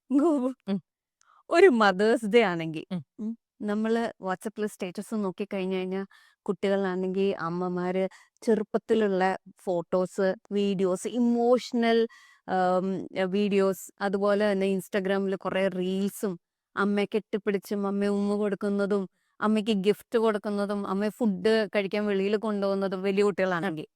ഗോപു, ഉം, ഒരു mothers day ആണെങ്കിൽ ഉം, നമ്മള് വാട്സപ്പിൽ സ്റ്റേറ്റസ് നോക്കി കഴിഞ്ഞു കഴിഞ്ഞാൽ കുട്ടികളാണെങ്കിൽ അമ്മമാര് ചെറുപ്പത്തിലുള്ള ഫോട്ടോസ്, വീഡിയോസ്, ഇമോഷണൽ വീഡിയോസ്, അതുപോലെ തന്നെ ഇൻസ്റ്റാഗ്രാമിൽ കുറെ റീൽസും, അമ്മയെ കെട്ടിപ്പിടിച്ചും അമ്മയെ ഉമ്മ കൊടുക്കുന്നതും അമ്മയ്ക്ക് ഗിഫ്റ്റ് കൊടുക്കുന്നതും അമ്മയെ ഫുഡ് കഴിക്കാൻ വെളിയിൽ കൊണ്ടുപോകുന്നതും വലിയ ആ, കുട്ടികളാണെങ്കിൽ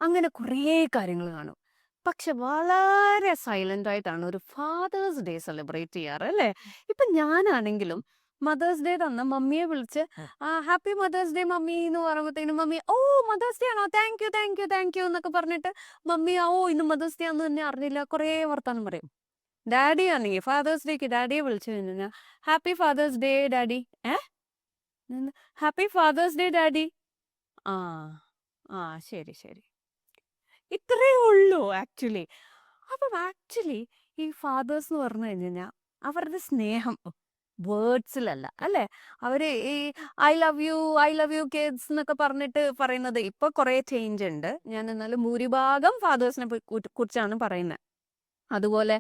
അങ്ങനെ കുറേ കാര്യങ്ങൾ കാണും. പക്ഷെ വളരെ സൈലന്റ് ആയിട്ടാണ് ഒരു ഫാദേഴ്സ് ഡേ സെലിബ്രേറ്റ് ചെയ്യാറ് അല്ലേ? ഇപ്പൊ ഞാനാണെങ്കിലും മദേഴ്സ് ഡേ തന്ന മമ്മിയെ വിളിച്ച് ആ. ഹാപ്പി മദേഴ്സ് ഡേ മമ്മി എന്ന് പറയുമ്പോഴത്തേനും മമ്മി ഓ മദേഴ്സ് ഡേ ആണോ, thank you thank you thank you എന്നൊക്കെ പറഞ്ഞിട്ട് മമ്മി ഓ ഇന്ന് മദേഴ്സ് ഡേ ആണെന്ന് തന്നെ അറിഞ്ഞില്ല കുറേ വർത്താനം പറയും. ഡാഡി ആണെങ്കിൽ ഫാദേഴ്സ് ഡേക്ക് ഡാഡിയെ വിളിച്ചു കഴിഞ്ഞാൽ ഹാപ്പി ഫാദേഴ്സ് ഡേ ഡാഡി, ഏ ഹാപ്പി ഫാദേഴ്സ് ഡേ ഡാഡി, ആ ആ ശരി ശരി, ഇത്രേ ഉള്ളൂ ആക്ച്വലി. അപ്പം ആക്ച്വലി ഈ ഫാദേഴ്സ് എന്ന് പറഞ്ഞു കഴിഞ്ഞാൽ അവരുടെ സ്നേഹം വേർഡ്സിലല്ല അല്ലേ? അവര് ഈ ഐ ലവ് യു കിഡ്സ് എന്നൊക്കെ പറഞ്ഞിട്ട് പറയുന്നത് ഇപ്പൊ കുറെ ചേഞ്ച് ഉണ്ട്. ഞാൻ എന്നാലും ഭൂരിഭാഗം ഫാദേഴ്സിനെ കുറിച്ചാണ് പറയുന്നത്. അതുപോലെ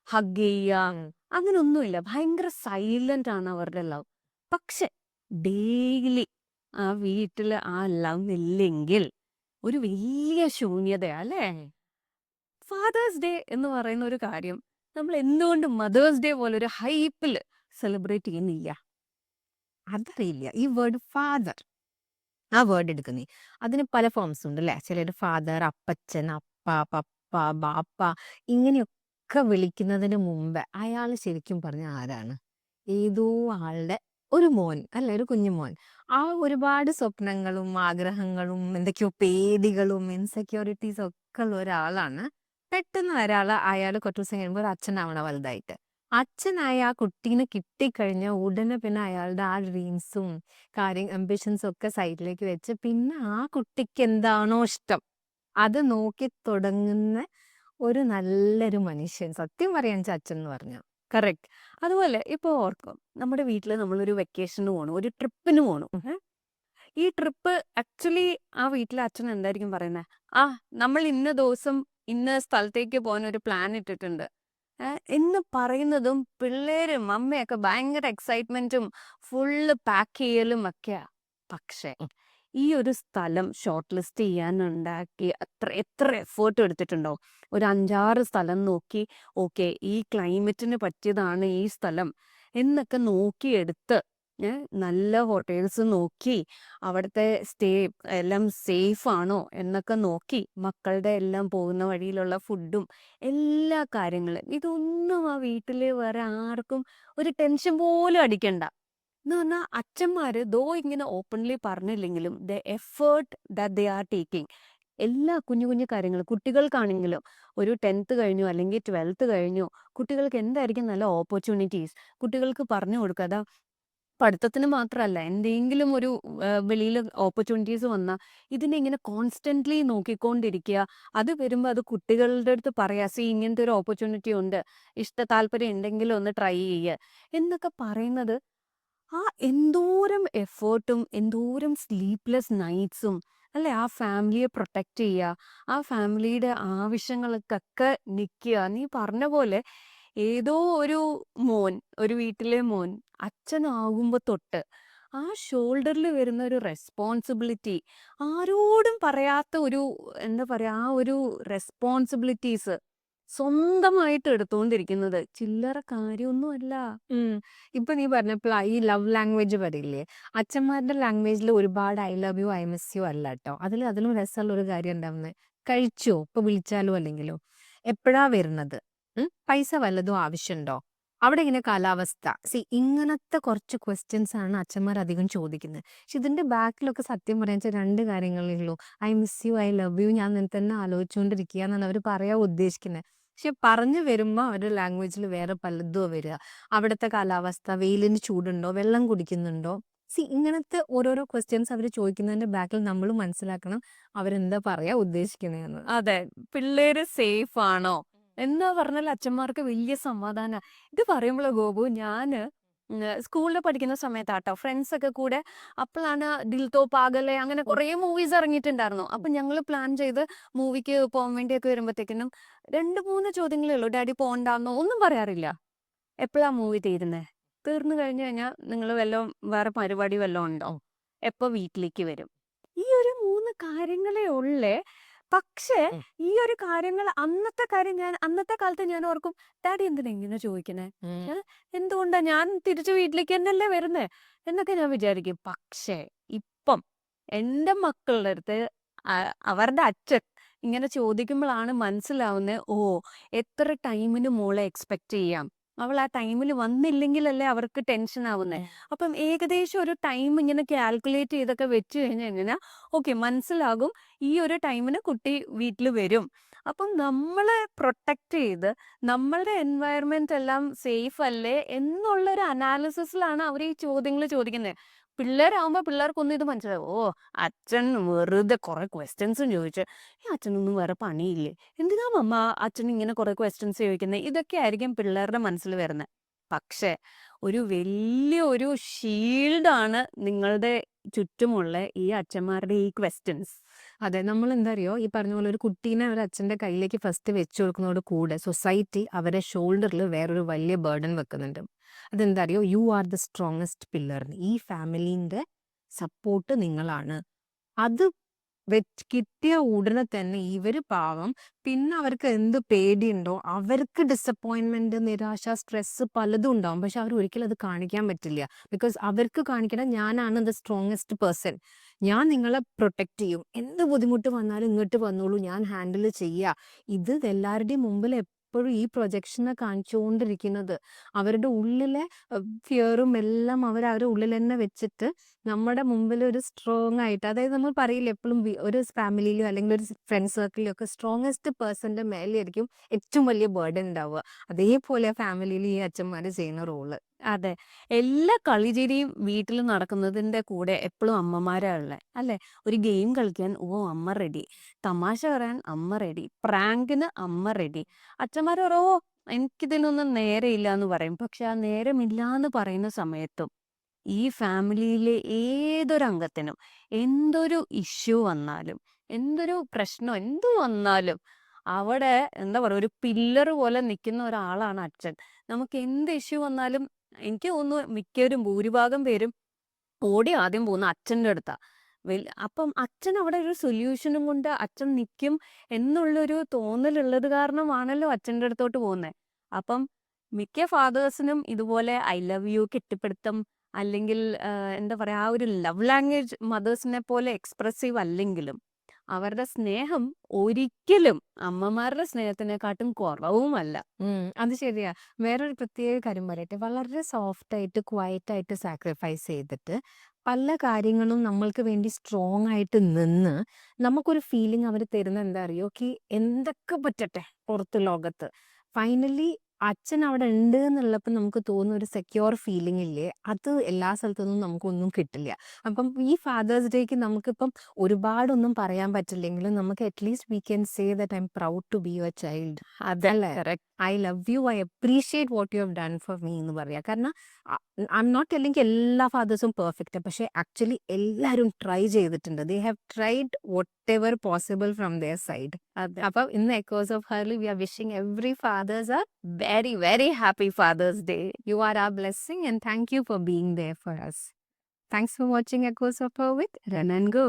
ഹഗ് ചെയ്യുക ഉം. അങ്ങനൊന്നുമില്ല, ഭയങ്കര സൈലന്റ് ആണ് അവരുടെ ലവ്. പക്ഷെ ഡെയിലി ആ വീട്ടിൽ ആ ലവ് ഇല്ലെങ്കിൽ ഒരു വലിയ ശൂന്യതയാ അല്ലേ? ഫാദേഴ്സ് ഡേ എന്ന് പറയുന്ന ഒരു കാര്യം നമ്മൾ എന്തുകൊണ്ട് മദേഴ്സ് ഡേ പോലെ ഒരു ഹൈപ്പിൽ സെലിബ്രേറ്റ് ചെയ്യുന്നില്ല? അതറിയില്ല. ഈ വേർഡ് ഫാദർ, ആ വേർഡ് എടുക്കുന്നേ, അതിന് പല ഫോംസ് ഉണ്ട് അല്ലേ? ചിലർ ഫാദർ, അപ്പച്ചൻ, അപ്പ, പപ്പ, ബാപ്പ, ഇങ്ങനെയൊക്കെ വിളിക്കുന്നതിന് മുമ്പ് അയാൾ ശരിക്കും പറഞ്ഞ ആരാണ്? ഏതോ ആളുടെ ഒരു മോൻ അല്ലെ, ഒരു കുഞ്ഞു മോൻ. ആ ഒരുപാട് സ്വപ്നങ്ങളും ആഗ്രഹങ്ങളും എന്തൊക്കെയോ പേടികളും ഇൻസെക്യൂരിറ്റീസും ഒക്കെ ഉള്ള ഒരാളാണ്. പെട്ടെന്ന് ഒരാൾ അയാൾ കുറച്ച് ദിവസം കഴിയുമ്പോൾ ഒരു അച്ഛനാവണ വലുതായിട്ട്. അച്ഛനായ ആ കുട്ടീനെ കിട്ടിക്കഴിഞ്ഞാൽ ഉടനെ പിന്നെ അയാളുടെ ആ ഡ്രീംസും അംബിഷൻസും ഒക്കെ സൈഡിലേക്ക് വെച്ച് പിന്നെ ആ കുട്ടിക്ക് എന്താണോ ഇഷ്ടം അത് നോക്കി തുടങ്ങുന്ന ഒരു നല്ലൊരു മനുഷ്യൻ. സത്യം പറയാൻ വെച്ചാൽ അച്ഛൻ എന്ന് പറഞ്ഞ കറക്റ്റ്. അതുപോലെ ഇപ്പൊ ഓർക്കും, നമ്മുടെ വീട്ടിൽ നമ്മളൊരു വെക്കേഷന് പോകണം, ഒരു ട്രിപ്പിന് പോകണം. ഈ ട്രിപ്പ് ആക്ച്വലി ആ വീട്ടിലെ അച്ഛൻ എന്തായിരിക്കും പറയുന്നത്? ആ നമ്മൾ ഇന്ന ദിവസം ഇന്ന സ്ഥലത്തേക്ക് പോകാൻ ഒരു പ്ലാൻ ഇട്ടിട്ടുണ്ട് എന്ന് പറയുന്നതും പിള്ളേരും അമ്മയൊക്കെ ഭയങ്കര എക്സൈറ്റ്മെന്റും ഫുള്ള് പാക്ക് ചെയ്യലും ഒക്കെയാ. പക്ഷെ ഈ ഒരു സ്ഥലം ഷോർട്ട് ലിസ്റ്റ് ചെയ്യാനുണ്ടാക്കി എത്ര എഫേർട്ട് എടുത്തിട്ടുണ്ടോ? ഒരു 5-6 സ്ഥലം നോക്കി, ഓക്കെ ഈ ക്ലൈമറ്റിന് പറ്റിയതാണ് ഈ സ്ഥലം എന്നൊക്കെ നോക്കിയെടുത്ത് നല്ല ഹോട്ടൽസ് നോക്കി അവിടുത്തെ സ്റ്റേ എല്ലാം സേഫ് ആണോ എന്നൊക്കെ നോക്കി മക്കളുടെ എല്ലാം പോകുന്ന വഴിയിലുള്ള ഫുഡും എല്ലാ കാര്യങ്ങളും ഇതൊന്നും ആ വീട്ടില് വേറെ ആർക്കും ഒരു ടെൻഷൻ പോലും അടിക്കണ്ട. എന്ന് പറഞ്ഞാൽ അച്ഛന്മാര് ദോ ഇങ്ങനെ ഓപ്പൺലി പറഞ്ഞില്ലെങ്കിലും the effort that they are taking എല്ലാ കുഞ്ഞു കുഞ്ഞു കാര്യങ്ങൾ കുട്ടികൾക്കാണെങ്കിലും ഒരു 10th കഴിഞ്ഞു അല്ലെങ്കിൽ 12th കഴിഞ്ഞു, കുട്ടികൾക്ക് എന്തായിരിക്കും നല്ല ഓപ്പർച്യൂണിറ്റീസ് കുട്ടികൾക്ക് പറഞ്ഞു കൊടുക്കുക. പഠിത്തത്തിന് മാത്രമല്ല, എന്തെങ്കിലും ഒരു വെളിയിൽ ഓപ്പർച്യൂണിറ്റീസ് വന്നാൽ ഇതിനെ ഇങ്ങനെ കോൺസ്റ്റന്റ്ലി നോക്കിക്കൊണ്ടിരിക്കുക. അത് വരുമ്പോൾ അത് കുട്ടികളുടെ അടുത്ത് പറയാ, സി ഇങ്ങനത്തെ ഒരു ഓപ്പർച്യൂണിറ്റി ഉണ്ട്, താല്പര്യം ഉണ്ടെങ്കിൽ ഒന്ന് ട്രൈ ചെയ്യുക എന്നൊക്കെ പറയുന്നത്. ആ എന്തോരം എഫേർട്ടും എന്തോരം സ്ലീപ്ലെസ് നൈറ്റ്സും അല്ലെ ആ ഫാമിലിയെ പ്രൊട്ടക്റ്റ് ചെയ്യുക, ആ ഫാമിലിയുടെ ആവശ്യങ്ങൾക്കൊക്കെ നിൽക്കുക. നീ പറഞ്ഞ പോലെ ഏതോ ഒരു മോൻ, ഒരു വീട്ടിലെ മോൻ അച്ഛനാകുമ്പോ തൊട്ട് ആ ഷോൾഡറിൽ വരുന്ന ഒരു റെസ്പോൺസിബിലിറ്റി, ആരോടും പറയാത്ത ഒരു എന്താ പറയാ ആ ഒരു റെസ്പോൺസിബിലിറ്റീസ് സ്വന്തമായിട്ട് എടുത്തുകൊണ്ടിരിക്കുന്നത് ചില്ലറ കാര്യമൊന്നുമല്ല. ഉം. ഇപ്പൊ നീ പറഞ്ഞപ്പോൾ ഈ ലവ് ലാംഗ്വേജ് പറയില്ലേ, അച്ഛന്മാരുടെ ലാംഗ്വേജിൽ ഒരുപാട് I love you I miss you അല്ല കേട്ടോ. അതിലും രസമുള്ള ഒരു കാര്യം ഉണ്ടാവുന്നത്, കഴിച്ചോ ഇപ്പൊ വിളിച്ചാലോ അല്ലെങ്കിലോ, എപ്പോഴാ വരുന്നത്, പൈസ വല്ലതും ആവശ്യമുണ്ടോ, അവിടെ ഇങ്ങനെ കാലാവസ്ഥ, ഇങ്ങനത്തെ കുറച്ച് ക്വസ്റ്റ്യൻസ് ആണ് അച്ഛന്മാർ അധികം ചോദിക്കുന്നത്. പക്ഷെ ഇതിന്റെ ബാക്കിലൊക്കെ സത്യം പറയാൻ വെച്ചാൽ രണ്ട് കാര്യങ്ങളേ ഉള്ളൂ. I miss you I love U ഞാൻ നിന്നെ തന്നെ ആലോചിച്ചുകൊണ്ടിരിക്കുക എന്നാണ് അവർ പറയാൻ ഉദ്ദേശിക്കുന്നത്. പക്ഷെ പറഞ്ഞു വരുമ്പോൾ അവരുടെ ലാംഗ്വേജിൽ വേറെ പലതും വരിക. അവിടുത്തെ കാലാവസ്ഥ, വെയിലിന് ചൂടുണ്ടോ, വെള്ളം കുടിക്കുന്നുണ്ടോ, ഇങ്ങനത്തെ ഓരോരോ ക്വസ്റ്റ്യൻസ് അവർ ചോദിക്കുന്നതിന്റെ ബാക്കിൽ നമ്മൾ മനസ്സിലാക്കണം അവരെന്താ പറയാ ഉദ്ദേശിക്കണേന്ന്. അതെ, പിള്ളേര് സേഫ് ആണോ എന്ന് പറഞ്ഞാൽ അച്ഛന്മാർക്ക് വലിയ സമാധാന. ഇത് പറയുമ്പോൾ ഗോപു, ഞാന് സ്കൂളിൽ പഠിക്കുന്ന സമയത്താട്ടോ ഫ്രണ്ട്സ് ഒക്കെ കൂടെ, അപ്പോഴാണ് ദിൽ തോ പാഗലെ അങ്ങനെ കുറേ മൂവീസ് ഇറങ്ങിയിട്ടുണ്ടായിരുന്നു. അപ്പൊ ഞങ്ങൾ പ്ലാൻ ചെയ്ത് മൂവിക്ക് പോകാൻ വേണ്ടിയൊക്കെ വരുമ്പോഴത്തേക്കിനും 2-3 ചോദ്യങ്ങളേ ഉള്ളൂ. ഡാഡി പോണ്ടാന്നോ ഒന്നും പറയാറില്ല. എപ്പോഴാ മൂവി തീരുന്നത്? തീർന്നു കഴിഞ്ഞു കഴിഞ്ഞാൽ നിങ്ങൾ വല്ലതും വേറെ പരിപാടി വല്ലതും ഉണ്ടോ? എപ്പോ വീട്ടിലേക്ക് വരും? ഈ ഒരു 3 കാര്യങ്ങളേ ഉള്ളേ. പക്ഷേ ഉം. ഈ ഒരു കാര്യങ്ങൾ അന്നത്തെ കാര്യം അന്നത്തെ കാലത്ത് ഞാൻ ഓർക്കും, ഡാഡി എന്തിനാ ഇങ്ങനെ ചോദിക്കണേ? ഉം. എന്തുകൊണ്ടാ ഞാൻ തിരിച്ചു വീട്ടിലേക്ക് തന്നെയല്ലേ വരുന്നേ എന്നൊക്കെ ഞാൻ വിചാരിക്കും. പക്ഷേ ഇപ്പം എൻ്റെ മക്കളുടെ അടുത്ത് അവരുടെ അച്ഛൻ ഇങ്ങനെ ചോദിക്കുമ്പോഴാണ് മനസ്സിലാവുന്നത്, ഓ എത്ര ടൈമിന് മോളെ എക്സ്പെക്ട് ചെയ്യാം, അവൾ ആ ടൈമിൽ വന്നില്ലെങ്കിലല്ലേ അവർക്ക് ടെൻഷൻ ആവുന്നേ. അപ്പം ഏകദേശം ഒരു ടൈം ഇങ്ങനെ കാൽക്കുലേറ്റ് ചെയ്തൊക്കെ വെച്ച് കഴിഞ്ഞ് കഴിഞ്ഞാൽ ഓക്കെ മനസ്സിലാകും ഈ ഒരു ടൈമിന് കുട്ടി വീട്ടിൽ വരും. അപ്പം നമ്മളെ പ്രൊട്ടക്റ്റ് ചെയ്ത് നമ്മളുടെ എൻവയറമെന്റ് എല്ലാം സേഫ് അല്ലേ എന്നുള്ളൊരു അനാലിസിസിലാണ് അവർ ഈ ചോദ്യങ്ങൾ ചോദിക്കുന്നത്. പിള്ളേരാകുമ്പോൾ പിള്ളേർക്കൊന്നും ഇത് മനസ്സിലാവും. ഓ അച്ഛൻ വെറുതെ കുറെ ക്വസ്റ്റ്യൻസും ചോദിച്ച്, ഈ അച്ഛനൊന്നും വേറെ പണിയില്ലേ, എന്തിനാ മമ്മ അച്ഛൻ ഇങ്ങനെ കുറെ ക്വസ്റ്റ്യൻസ് ചോദിക്കുന്നത്, ഇതൊക്കെ ആയിരിക്കും പിള്ളേരുടെ മനസ്സിൽ വരുന്നത്. പക്ഷേ ഒരു വലിയ ഒരു ഷീൽഡാണ് നിങ്ങളുടെ ചുറ്റുമുള്ള ഈ അച്ഛന്മാരുടെ ഈ ക്വസ്റ്റ്യൻസ്. അതെ, നമ്മൾ എന്താ അറിയോ, ഈ പറഞ്ഞ പോലെ ഒരു കുട്ടീനെ ഒരു അച്ഛന്റെ കയ്യിലേക്ക് ഫസ്റ്റ് വെച്ചു കൊടുക്കുന്നതോട് കൂടെ സൊസൈറ്റി അവരുടെ ഷോൾഡറിൽ വേറൊരു വലിയ ബർഡൻ വെക്കുന്നുണ്ട്. അതെന്താ അറിയോ, you are the strongest pillar. ഈ ഫാമിലിന്റെ സപ്പോർട്ട് നിങ്ങളാണ്. അത് കിട്ടിയ ഉടനെ തന്നെ ഇവര് പാവം പിന്നെ അവർക്ക് എന്ത് പേടിയുണ്ടോ, അവർക്ക് ഡിസപ്പോയിന്റ്മെന്റ്, നിരാശ, സ്ട്രെസ് പലതും ഉണ്ടാവും. പക്ഷെ അവർ ഒരിക്കലും അത് കാണിക്കാൻ പറ്റില്ല. ബിക്കോസ് അവർക്ക് കാണിക്കണം, ഞാനാണ് ദ സ്ട്രോങ്സ്റ്റ് പേഴ്സൺ, ഞാൻ നിങ്ങളെ പ്രൊട്ടക്ട് ചെയ്യും, എന്ത് ബുദ്ധിമുട്ട് വന്നാലും ഇങ്ങോട്ട് വന്നോളൂ, ഞാൻ ഹാൻഡിൽ ചെയ്യുക. ഇത് എല്ലാവരുടെയും മുമ്പിൽ എപ്പോഴും ഈ പ്രൊജക്ഷനെ കാണിച്ചുകൊണ്ടിരിക്കുന്നത്. അവരുടെ ഉള്ളിലെ ഫിയറും എല്ലാം അവരുടെ ഉള്ളിൽ തന്നെ വെച്ചിട്ട് നമ്മുടെ മുമ്പിൽ ഒരു സ്ട്രോങ് ആയിട്ട്, അതായത് നമ്മൾ പറയില്ല എപ്പോഴും ഒരു ഫാമിലിയിലോ അല്ലെങ്കിൽ ഒരു ഫ്രണ്ട് സർക്കിളിലോ ഒക്കെ സ്ട്രോങ്ങസ്റ്റ് പേഴ്സന്റെ മേലെയായിരിക്കും ഏറ്റവും വലിയ ബേർഡൻ ഉണ്ടാവുക. അതേപോലെ ഫാമിലിയിൽ ഈ അച്ഛന്മാര് ചെയ്യുന്ന റോള്. അതെ. എല്ലാ കളിചിരിയും വീട്ടിൽ നടക്കുന്നതിന്റെ കൂടെ എപ്പോഴും അമ്മമാരാ ഉള്ളെ. അല്ലേ? ഒരു ഗെയിം കളിക്കാൻ അമ്മ റെഡി. തമാശ പറയാൻ അമ്മ റെഡി. പ്രാങ്കിന് അമ്മ റെഡി. അച്ഛന്മാര് പറയും, എനിക്കിതിനൊന്നും നേരമില്ലാന്ന് പറയും. പക്ഷെ ആ നേരമില്ലാന്ന് പറയുന്ന സമയത്തും ഈ ഫാമിലിയിലെ ഏതൊരു അംഗത്തിനും എന്തൊരു ഇഷ്യൂ വന്നാലും, എന്തൊരു പ്രശ്നം എന്ത് വന്നാലും അവിടെ എന്താ പറയുക, ഒരു പില്ലർ പോലെ നിൽക്കുന്ന ഒരാളാണ് അച്ഛൻ. നമുക്ക് എന്ത് ഇഷ്യൂ വന്നാലും എനിക്ക് തോന്നുന്നു മിക്കവരും ഭൂരിഭാഗം പേരും ഓടി ആദ്യം പോകുന്ന അച്ഛൻ്റെ അടുത്താ. അപ്പം അച്ഛൻ അവിടെ ഒരു സൊല്യൂഷനും കൊണ്ട് അച്ഛൻ നിൽക്കും എന്നുള്ളൊരു തോന്നലുള്ളത് കാരണമാണല്ലോ അച്ഛൻ്റെ അടുത്തോട്ട് പോകുന്നത്. അപ്പം മിക്ക ഫാദേഴ്സിനും ഇതുപോലെ ഐ ലവ് യു കെട്ടിപ്പിടുത്തം, അല്ലെങ്കിൽ എന്താ പറയാ, ആ ഒരു ലവ് ലാംഗ്വേജ് മദേഴ്സിനെ പോലെ എക്സ്പ്രസീവ് അല്ലെങ്കിലും അവരുടെ സ്നേഹം ഒരിക്കലും അമ്മമാരുടെ സ്നേഹത്തിനെക്കാട്ടും കുറവുമല്ല. അത് ശരിയാ. വേറൊരു പ്രത്യേക കാര്യം പറയട്ടെ, വളരെ സോഫ്റ്റ് ആയിട്ട് ക്വയറ്റ് ആയിട്ട് സാക്രിഫൈസ് ചെയ്തിട്ട് പല കാര്യങ്ങളും നമ്മൾക്ക് വേണ്ടി സ്ട്രോങ് ആയിട്ട് നിന്ന് നമുക്കൊരു ഫീലിംഗ് അവർ തരുന്ന എന്താ അറിയോ, എന്തൊക്കെ പറ്റട്ടെ പുറത്ത് ലോകത്ത്, ഫൈനലി അച്ഛൻ അവിടെ ഉണ്ട് എന്നുള്ളപ്പോൾ നമുക്ക് തോന്നുന്ന ഒരു സെക്യൂർ ഫീലിംഗ് ഇല്ലേ, അത് എല്ലാ സ്ഥലത്തുനിന്നും നമുക്കൊന്നും കിട്ടില്ല. അപ്പം ഈ ഫാദേഴ്സ് ഡേക്ക് നമുക്കിപ്പം ഒരുപാടൊന്നും പറയാൻ പറ്റില്ലെങ്കിലും നമുക്ക് at least we can say that I'm proud to be your child. അതെ, അല്ലേ? correct. I love you, I appreciate what you have done for me എന്ന് പറയാം. കാരണം ഐ എം നോട്ട് ടെല്ലിങ് എല്ലാ ഫാദേഴ്സും പെർഫെക്റ്റ്, പക്ഷെ ആക്ച്വലി എല്ലാവരും ട്രൈ ചെയ്തിട്ടുണ്ട്. They have tried whatever possible from their side. അതെ. അപ്പം ഇന്ന് എക്കോസ് ഓഫ് ഹർലി we are wishing every fathers are very very happy fathers day. you are our blessing and thank you for being there for us. Thanks for watching Echoes of Her with Run and go.